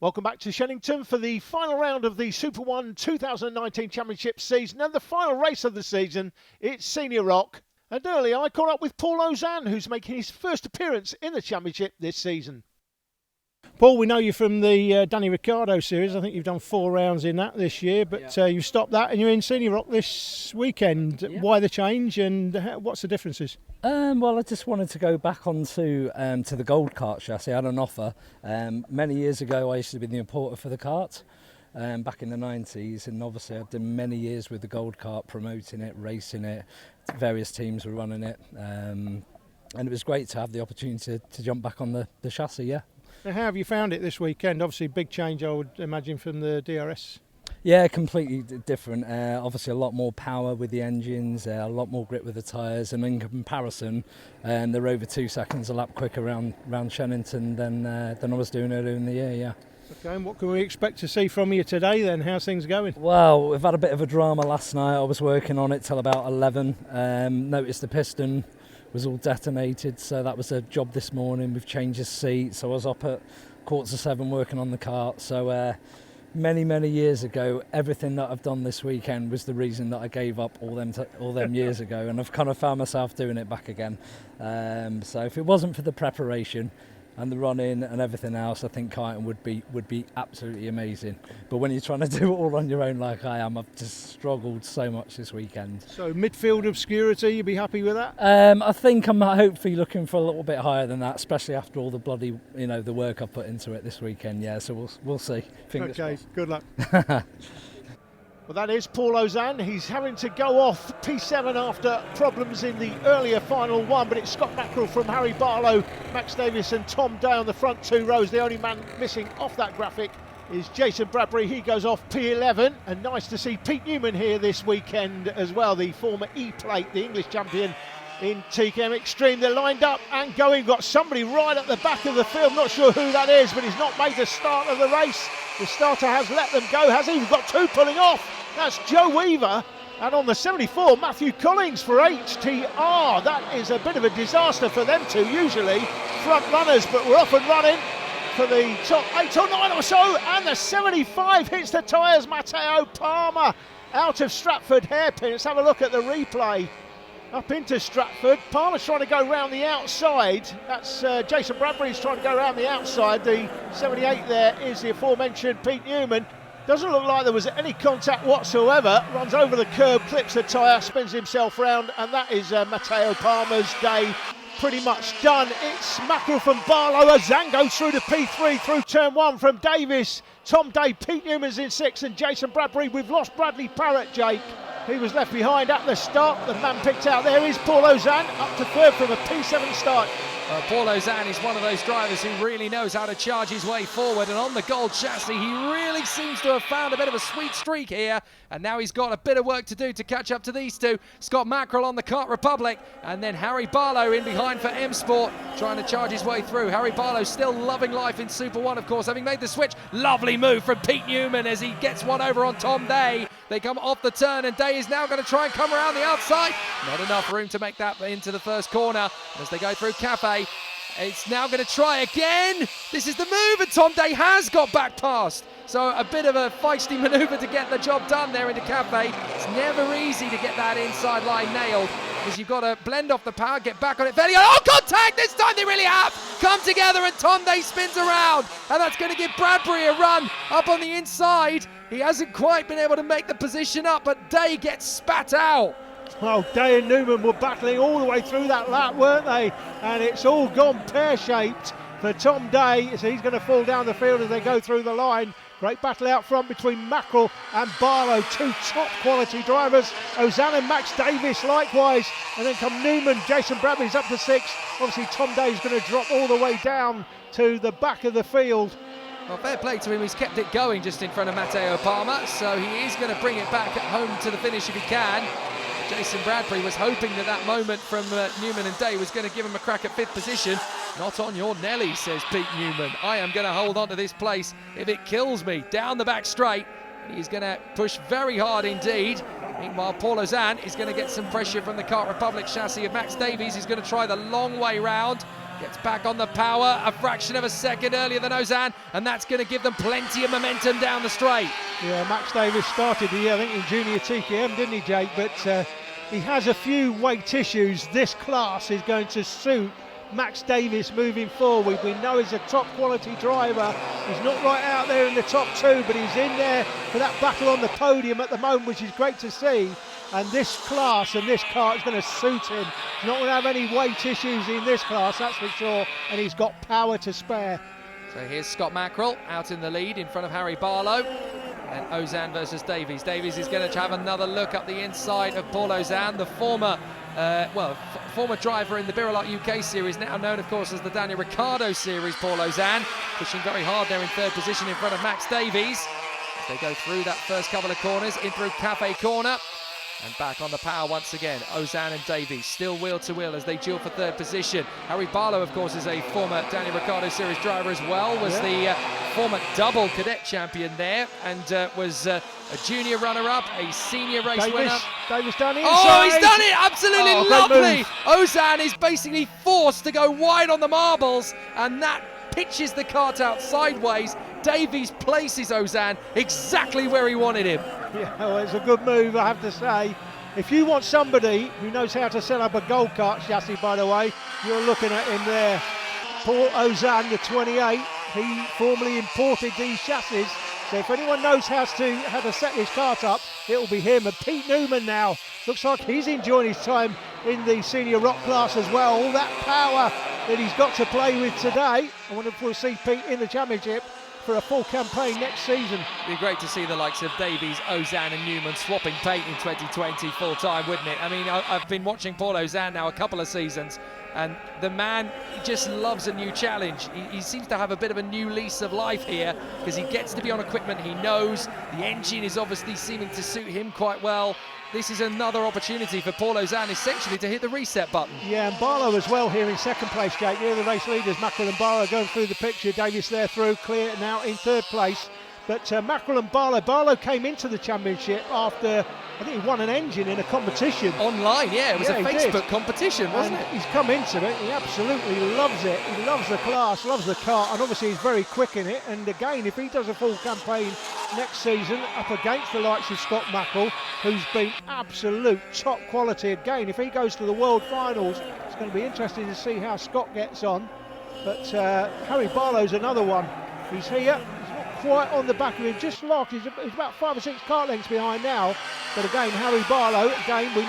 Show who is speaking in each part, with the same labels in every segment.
Speaker 1: Welcome back to Shennington for the final round of the Super 1 2019 Championship season and the final race of the season. It's Senior ROK. And earlier I caught up with Paul Ozanne, who's making his first appearance in the Championship this season. Paul, we know you from the Danny Ricciardo series. I think you've done 4 rounds in that this year, but you've stopped that and you're in Senior ROK this weekend. Yeah. Why the change and what's the differences?
Speaker 2: Well, I just wanted to go back onto to the gold kart chassis. I had an offer. Many years ago, I used to be the importer for the kart back in the 90s, and obviously I've done many years with the gold kart, promoting it, racing it. Various teams were running it, and it was great to have the opportunity to jump back on the chassis, yeah.
Speaker 1: How have you found it this weekend? Obviously, big change, I would imagine, from the DRS.
Speaker 2: Yeah, completely different. Obviously, a lot more power with the engines, a lot more grip with the tyres, and in comparison, they're over 2 seconds a lap quicker around Shennington than I was doing earlier in the year. Yeah.
Speaker 1: Okay, and what can we expect to see from you today then? How's things going?
Speaker 2: Well, we've had a bit of a drama last night. I was working on it till about 11. Noticed the piston was all detonated, so that was a job this morning. We've changed the seat, so I was up at 6:45 working on the kart. So many years ago, everything that I've done this weekend was the reason that I gave up all them years ago, and I've kind of found myself doing it back again. So if it wasn't for the preparation and the running and everything else, I think karting would be absolutely amazing. But when you're trying to do it all on your own like I am, I've just struggled so much this weekend.
Speaker 1: So midfield obscurity, you'd be happy with that?
Speaker 2: I think I'm hopefully looking for a little bit higher than that, especially after all the bloody, the work I've put into it this weekend. Yeah, so we'll see. Fingers crossed.
Speaker 1: Good luck. Well, that is Paul Ozanne. He's having to go off P7 after problems in the earlier final one, but it's Scott Mackerel from Harry Barlow, Max Davis and Tom Day on the front 2 rows. The only man missing off that graphic is Jason Bradbury. He goes off P11, and nice to see Pete Newman here this weekend as well, the former E-Plate, the English champion in TKM Extreme. They're lined up and going. Got somebody right at the back of the field, not sure who that is, but he's not made the start of the race. The starter has let them go, has he? We've got 2 pulling off. That's Joe Weaver, and on the 74, Matthew Collins for HTR. That is a bit of a disaster for them two, usually front runners, but we're off and running for the top 8 or 9 or so, and the 75 hits the tyres. Matteo Palmer out of Stratford hairpin. Let's have a look at the replay. Up into Stratford, Palmer's trying to go round the outside. That's Jason Bradbury's trying to go around the outside. The 78 there is the aforementioned Pete Newman. Doesn't look like there was any contact whatsoever. Runs over the curb, clips the tyre, spins himself round, and that is Matteo Palmer's day pretty much done. It's Mackerel from Barlow. Ozanne goes through to P3 through turn 1 from Davis. Tom Day, Pete Newman's in 6th, and Jason Bradbury. We've lost Bradley Parrott, Jake. He was left behind at the start. The man picked out there is Paul Ozanne, up to 3rd from a P7 start.
Speaker 3: Paul Ozanne is one of those drivers who really knows how to charge his way forward, and on the gold chassis he really seems to have found a bit of a sweet streak here, and now he's got a bit of work to do to catch up to these two. Scott Mackerel on the Kart Republic, and then Harry Barlow in behind for M Sport, trying to charge his way through. Harry Barlow still loving life in Super 1, of course, having made the switch. Lovely move from Pete Newman as he gets one over on Tom Day. They come off the turn, and Day is now going to try and come around the outside. Not enough room to make that into the first corner as they go through Cafe. It's now going to try again. This is the move, and Tom Day has got back past. So a bit of a feisty manoeuvre to get the job done there into Cafe. It's never easy to get that inside line nailed, because you've got to blend off the power, get back on it. Oh, contact! This time they really have come together, and Tom Day spins around, and that's going to give Bradbury a run up on the inside. He hasn't quite been able to make the position up, but Day gets spat out.
Speaker 1: Well, Day and Newman were battling all the way through that lap, weren't they? And it's all gone pear-shaped for Tom Day, so he's going to fall down the field as they go through the line. Great battle out front between Mackerel and Barlow, 2 top quality drivers. Ozanne and Max Davis likewise, and then come Newman. Jason Bradley's up to 6th. Obviously Tom Day's going to drop all the way down to the back of the field.
Speaker 3: Well, fair play to him, he's kept it going just in front of Matteo Palmer, so he is going to bring it back home to the finish if he can. Jason Bradbury was hoping that moment from Newman and Day was going to give him a crack at 5th position. Not on your Nelly, says Pete Newman. I am going to hold on to this place if it kills me. Down the back straight. He's going to push very hard indeed. Meanwhile, Paul Ozanne is going to get some pressure from the Kart Republic chassis of Max Davies. He's going to try the long way round. Gets back on the power a fraction of a second earlier than Ozan, and that's going to give them plenty of momentum down the straight.
Speaker 1: Yeah, Max Davis started the year, I think, in junior TKM, didn't he, Jake? But he has a few weight issues. This class is going to suit Max Davis moving forward. We know he's a top quality driver. He's not right out there in the top two, but he's in there for that battle on the podium at the moment, which is great to see. And this class and this car is going to suit him. He's not going to have any weight issues in this class, that's for sure, and he's got power to spare.
Speaker 3: So here's Scott Mackerel out in the lead in front of Harry Barlow. And Ozan versus Davies. Davies is going to have another look up the inside of Paul Ozan, the former former driver in the Birolak UK Series, now known, of course, as the Daniel Ricciardo Series. Paul Ozan pushing very hard there in third position in front of Max Davies. As they go through that first couple of corners, in through Cafe Corner. And back on the power once again, Ozan and Davies still wheel to wheel as they duel for third position. Harry Barlow, of course, is a former Daniel Ricciardo Series driver as well, was the former double cadet champion there, and was a junior runner-up, a senior race winner.
Speaker 1: Davies done it.
Speaker 3: Oh, he's done it! Absolutely lovely! Ozan is basically forced to go wide on the marbles, and that pitches the kart out sideways. Davies places Ozan exactly where he wanted him.
Speaker 1: Yeah, well, it's a good move, I have to say. If you want somebody who knows how to set up a gold kart chassis, by the way, you're looking at him there. Paul Ozan, the 28, he formerly imported these chassis. So if anyone knows how to set this kart up, it will be him. And Pete Newman now, looks like he's enjoying his time in the senior ROK class as well. All that power that he's got to play with today. I wonder if we'll see Pete in the championship for a full campaign next season.
Speaker 3: It'd be great to see the likes of Davies, Ozan and Newman swapping paint in 2020 full time, wouldn't it? I mean, I've been watching Paul Ozan now a couple of seasons, and the man just loves a new challenge. He seems to have a bit of a new lease of life here, because he gets to be on equipment he knows. The engine is obviously seeming to suit him quite well. This is another opportunity for Paul Ozan essentially to hit the reset button. Yeah,
Speaker 1: and Barlow as well here in second place, Jake. Here are the race leaders, Mackerel and Barlow going through the picture. Davies there through, clear now in third place. But Mackerel and Barlow came into the championship after, I think he won an engine in a competition.
Speaker 3: Online, yeah, it was a Facebook competition, wasn't it?
Speaker 1: He's come into it, he absolutely loves it. He loves the class, loves the car, and obviously he's very quick in it. And again, if he does a full campaign next season up against the likes of Scott Mackerel, who's been absolute top quality again, if he goes to the World Finals, it's going to be interesting to see how Scott gets on. But Harry Barlow's another one. He's here. Quite on the back of him, just locked. He's about 5 or 6 kart lengths behind now. But again, Harry Barlow, again, we've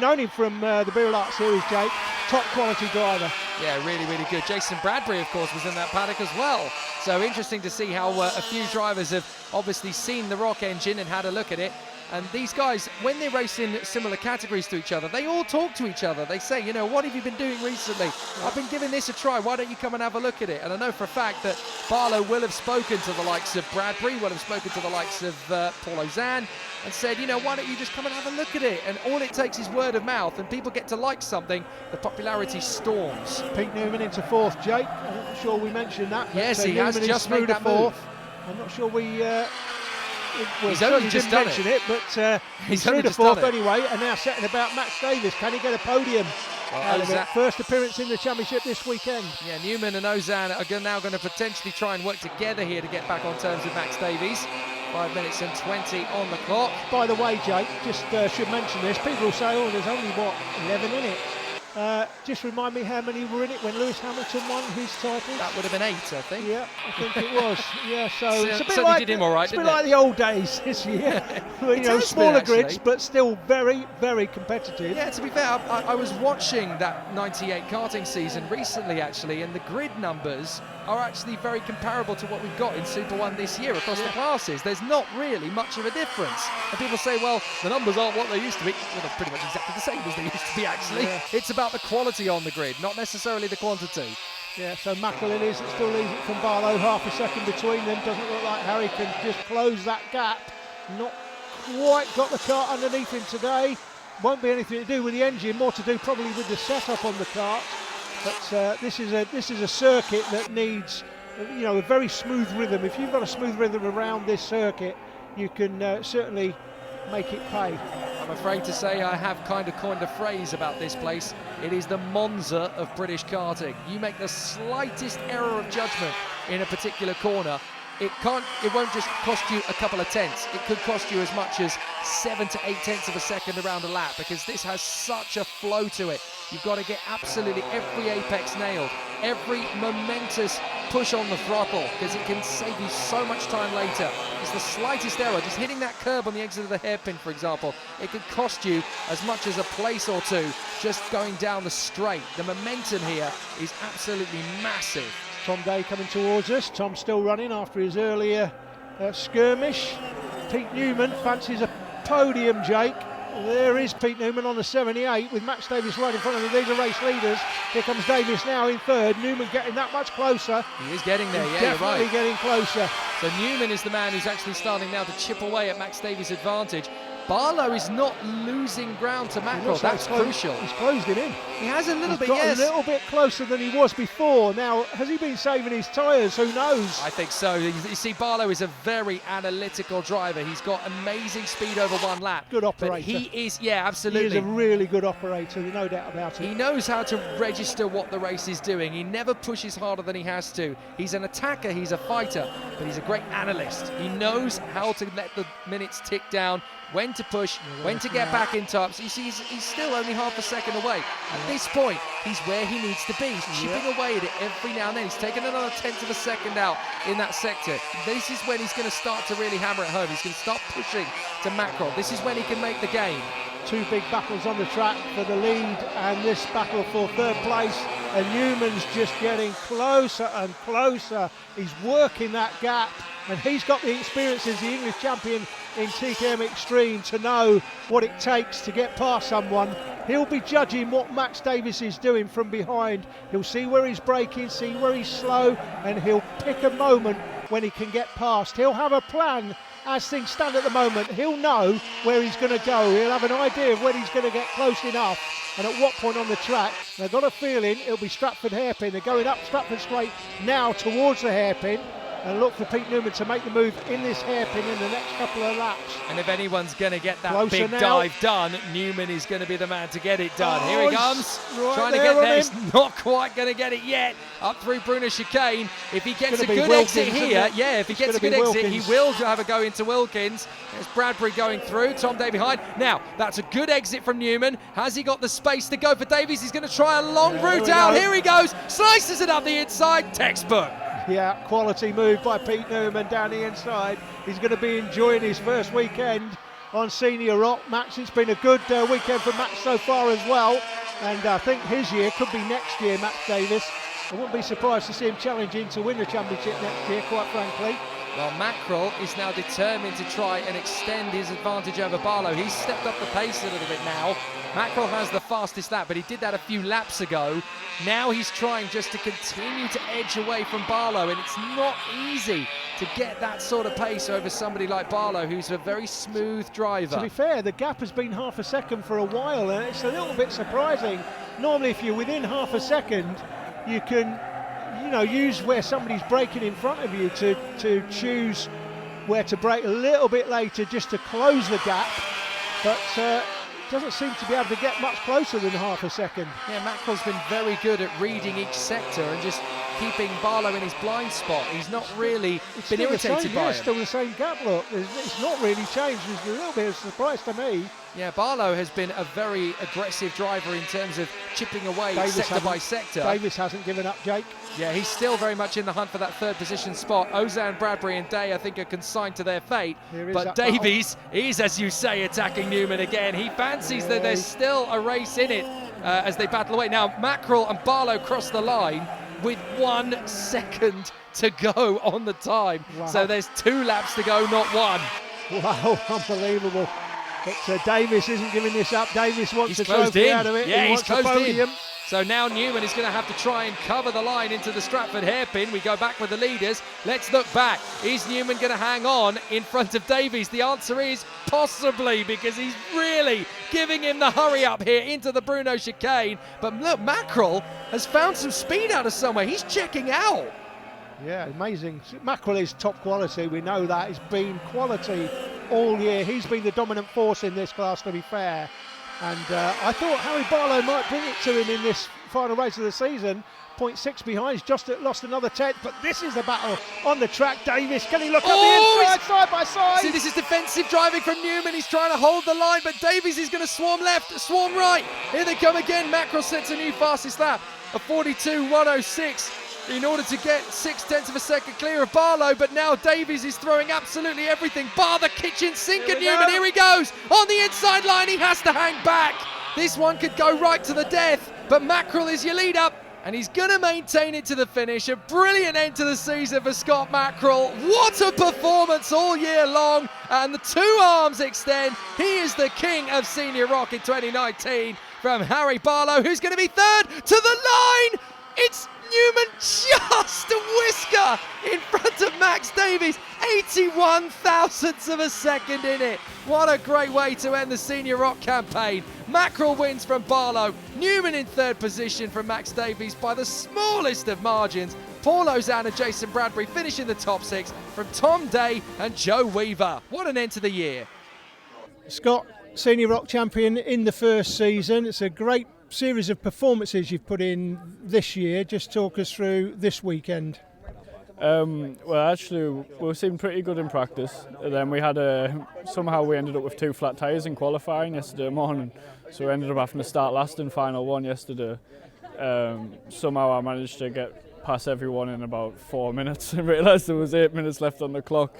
Speaker 1: known him from the Birolak Series, Jake. Top quality driver.
Speaker 3: Yeah, really, really good. Jason Bradbury, of course, was in that paddock as well. So interesting to see how a few drivers have obviously seen the ROK engine and had a look at it. And these guys, when they race in similar categories to each other, they all talk to each other. They say, you know, what have you been doing recently? I've been giving this a try. Why don't you come and have a look at it? And I know for a fact that Barlow will have spoken to the likes of Bradbury, will have spoken to the likes of Paul Ozan, and said, you know, why don't you just come and have a look at it? And all it takes is word of mouth, and people get to like something, the popularity storms.
Speaker 1: Pete Newman into fourth, Jake. I'm not sure we mentioned that.
Speaker 3: Yes, he has just made that move.
Speaker 1: I'm not sure we...
Speaker 3: he's only just done it.
Speaker 1: But he's through the fourth anyway, and now setting about Max Davis. Can he get a podium? First appearance in the championship this weekend.
Speaker 3: Yeah, Newman and Ozan are now going to potentially try and work together here to get back on terms with Max Davies. 5 minutes and 20 on the clock.
Speaker 1: By the way, Jake, just should mention this. People will say, oh, there's only, 11 in it. Just remind me how many were in it when Lewis Hamilton won his title.
Speaker 3: That would have been 8, I think.
Speaker 1: Yeah, I think it was. Yeah, so it's a bit
Speaker 3: like, did him all right,
Speaker 1: it's a bit like the old days this year. You know, smaller grids, but still very, very competitive.
Speaker 3: Yeah, to be fair, I was watching that 98 karting season recently, actually, and the grid numbers are actually very comparable to what we've got in Super 1 this year across the classes. There's not really much of a difference. And people say, well, the numbers aren't what they used to be. Well, they're pretty much exactly the same as they used to be, actually. Yeah. It's about the quality on the grid, not necessarily the quantity.
Speaker 1: Yeah, so Mackerel it is, it still leaves it from Barlow, half a second between them. Doesn't look like Harry can just close that gap. Not quite got the kart underneath him today. Won't be anything to do with the engine, more to do probably with the setup on the kart. But this is a circuit that needs, you know, a very smooth rhythm. If you've got a smooth rhythm around this circuit, you can certainly make it pay.
Speaker 3: I I'm afraid to say I have kind of coined a phrase about this place. It is the Monza of British karting. You make the slightest error of judgment in a particular corner, it won't just cost you a couple of tenths. It could cost you as much as 7 to 8 tenths of a second around a lap, because this has such a flow to it. You've got to get absolutely every apex nailed, every momentous push on the throttle, because it can save you so much time later. It's the slightest error, just hitting that curb on the exit of the hairpin, for example, it could cost you as much as a place or two just going down the straight. The momentum here is absolutely massive.
Speaker 1: Tom Day coming towards us. Tom still running after his earlier skirmish. Pete Newman fancies a podium, Jake. There is Pete Newman on the 78 with Max Davis right in front of him. These are race leaders. Here comes Davis now in third. Newman getting that much closer.
Speaker 3: He is getting there, yeah,
Speaker 1: Definitely
Speaker 3: you're right.
Speaker 1: Getting closer.
Speaker 3: So Newman is the man who's actually starting now to chip away at Max Davis' advantage. Barlow is not losing ground to Mackerel. That's crucial.
Speaker 1: He's closed him in.
Speaker 3: He has a little bit,
Speaker 1: got
Speaker 3: yes.
Speaker 1: a little bit closer than he was before. Now, has he been saving his tyres? Who knows?
Speaker 3: I think so. You see, Barlow is a very analytical driver. He's got amazing speed over one lap.
Speaker 1: Good operator.
Speaker 3: But he is, yeah, absolutely.
Speaker 1: He is a really good operator, no doubt about it.
Speaker 3: He knows how to register what the race is doing. He never pushes harder than he has to. He's an attacker, he's a fighter, but he's a great analyst. He knows how to let the minutes tick down, when to push, when to get back in top. So you see, he's still only half a second away. At this point, he's where he needs to be. He's chipping away at it every now and then. He's taken another tenth of a second out in that sector. This is when he's going to start to really hammer it home. He's going to start pushing to Mackerel. This is when he can make the game.
Speaker 1: Two big battles on the track for the lead, and this battle for third place, and Newman's just getting closer and closer. He's working that gap, and he's got the experience as the English champion in TKM Extreme to know what it takes to get past someone. He'll be judging what Max Davis is doing from behind. He'll see where he's braking, see where he's slow, and he'll pick a moment when he can get past. He'll have a plan. As things stand at the moment, he'll know where he's going to go. He'll have an idea of when he's going to get close enough and at what point on the track. And I've got a feeling it'll be Stratford hairpin. They're going up Stratford straight now towards the hairpin. And look for Pete Newman to make the move in this hairpin in the next couple of laps.
Speaker 3: And if anyone's going to get that
Speaker 1: Closer
Speaker 3: big
Speaker 1: now.
Speaker 3: dive done, Newman is going to be the man to get it done. Here he comes,
Speaker 1: Right
Speaker 3: trying to
Speaker 1: there
Speaker 3: get there.
Speaker 1: on
Speaker 3: He's
Speaker 1: him.
Speaker 3: not quite going to get it yet. Up through Bruno chicane. If he gets a
Speaker 1: gonna be
Speaker 3: good
Speaker 1: Wilkins,
Speaker 3: exit
Speaker 1: isn't
Speaker 3: here,
Speaker 1: it?
Speaker 3: yeah, if he
Speaker 1: It's
Speaker 3: gets a
Speaker 1: gonna
Speaker 3: good
Speaker 1: be
Speaker 3: exit,
Speaker 1: Wilkins.
Speaker 3: he will have a go into Wilkins. There's Bradbury going through, Tom Day behind. Now, that's a good exit from Newman. Has he got the space to go for Davies? He's going to try a long route out. Here he goes, slices it up the inside, textbook.
Speaker 1: Yeah, quality move by Pete Newman down the inside. He's going to be enjoying his first weekend on Senior ROK. Max, it's been a good weekend for Max so far as well. And I think his year could be next year, Max Davis. I wouldn't be surprised to see him challenging to win the championship next year, quite frankly.
Speaker 3: Well, Mackerel is now determined to try and extend his advantage over Barlow. He's stepped up the pace a little bit now. Mackerel has the fastest lap, but he did that a few laps ago. Now he's trying just to continue to edge away from Barlow, and it's not easy to get that sort of pace over somebody like Barlow, who's a very smooth driver.
Speaker 1: To be fair, the gap has been half a second for a while, and it's a little bit surprising. Normally, if you're within half a second, you can, use where somebody's braking in front of you to choose where to brake a little bit later just to close the gap. But doesn't seem to be able to get much closer than half a second.
Speaker 3: Yeah, Mackerel's been very good at reading each sector and just keeping Barlow in his blind spot. He's not really been irritated by him.
Speaker 1: It's still the same gap, look. It's not really changed. It's a little bit of a surprise to me.
Speaker 3: Yeah, Barlow has been a very aggressive driver in terms of chipping away sector by sector.
Speaker 1: Davis hasn't given up, Jake.
Speaker 3: Yeah, he's still very much in the hunt for that third position spot. Ozan, Bradbury and Day, I think, are consigned to their fate. But Davies is, as you say, attacking Newman again. He fancies that there's still a race in it as they battle away. Now, Mackerel and Barlow cross the line with 1 second to go on the time.
Speaker 1: Wow.
Speaker 3: So there's 2 laps to go, not 1.
Speaker 1: Wow, unbelievable. But Davis isn't giving this up. Davis wants a
Speaker 3: closed
Speaker 1: trophy
Speaker 3: in.
Speaker 1: out of it.
Speaker 3: Yeah,
Speaker 1: he
Speaker 3: he's
Speaker 1: wants
Speaker 3: closed
Speaker 1: a podium.
Speaker 3: in. So now Newman is going to have to try and cover the line into the Stratford hairpin. We go back with the leaders. Let's look back. Is Newman going to hang on in front of Davies? The answer is possibly, because he's really giving him the hurry up here into the Bruno chicane. But look, Mackerel has found some speed out of somewhere. He's checking out.
Speaker 1: Yeah, amazing. Mackerel is top quality. We know that. He's been quality all year. He's been the dominant force in this class, to be fair. And I thought Harry Barlow might bring it to him in this final race of the season. 0.6 behind, he's just lost another 10th, but this is the battle on the track. Davis, can he look up the inside, side by side?
Speaker 3: See, this is defensive driving from Newman. He's trying to hold the line, but Davies is going to swarm left, swarm right. Here they come again. Mackerel sets a new fastest lap of 42.106 in order to get 0.6 of a second clear of Barlow, but now Davies is throwing absolutely everything, bar the kitchen sink of Newman. Here he goes, on the inside line, he has to hang back. This one could go right to the death, but Mackerel is your lead up, and he's going to maintain it to the finish. A brilliant end to the season for Scott Mackerel. What a performance all year long, and the two arms extend. He is the king of Senior ROK in 2019 from Harry Barlow, who's going to be third to the line. It's Newman just a whisker in front of Max Davies, 81 thousandths of a second in it. What a great way to end the Senior ROK campaign. Mackerel wins from Barlow, Newman in third position from Max Davies by the smallest of margins. Paul Ozan and Jason Bradbury finish in the top six from Tom Day and Joe Weaver. What an end to the year.
Speaker 1: Scott, Senior ROK champion in the first season. It's a great series of performances you've put in this year. Just talk us through this weekend.
Speaker 4: Well, actually, we seemed pretty good in practice. And then we had somehow we ended up with 2 flat tyres in qualifying yesterday morning, so we ended up having to start last in final one yesterday. Somehow I managed to get past everyone in about 4 minutes and realised there was 8 minutes left on the clock.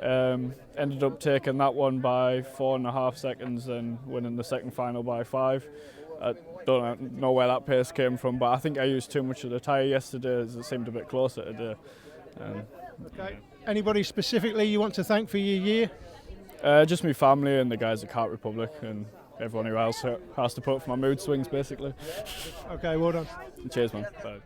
Speaker 4: Ended up taking that one by 4.5 seconds and winning the second final by 5. I don't know where that pace came from, but I think I used too much of the tyre yesterday as it seemed a bit closer today.
Speaker 1: Okay. Anybody specifically you want to thank for your year?
Speaker 4: Just my family and the guys at Kart Republic and everyone who else has to put up for my mood swings, basically.
Speaker 1: Okay, well done.
Speaker 4: Cheers, man. Bye.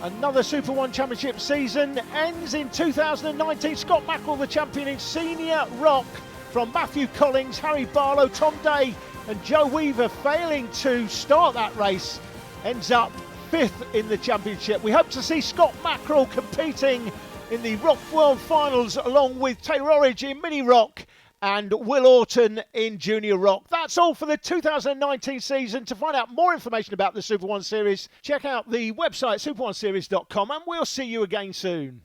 Speaker 1: Another Super 1 Championship season ends in 2019. Scott Mackerel, the champion in Senior ROK, from Matthew Collins, Harry Barlow, Tom Day and Joe Weaver failing to start that race, ends up 5th in the championship. We hope to see Scott Mackerel competing in the ROK World Finals along with Taylor Orridge in Mini ROK and Will Orton in Junior ROK. That's all for the 2019 season. To find out more information about the Super 1 Series, check out the website super1series.com, and we'll see you again soon.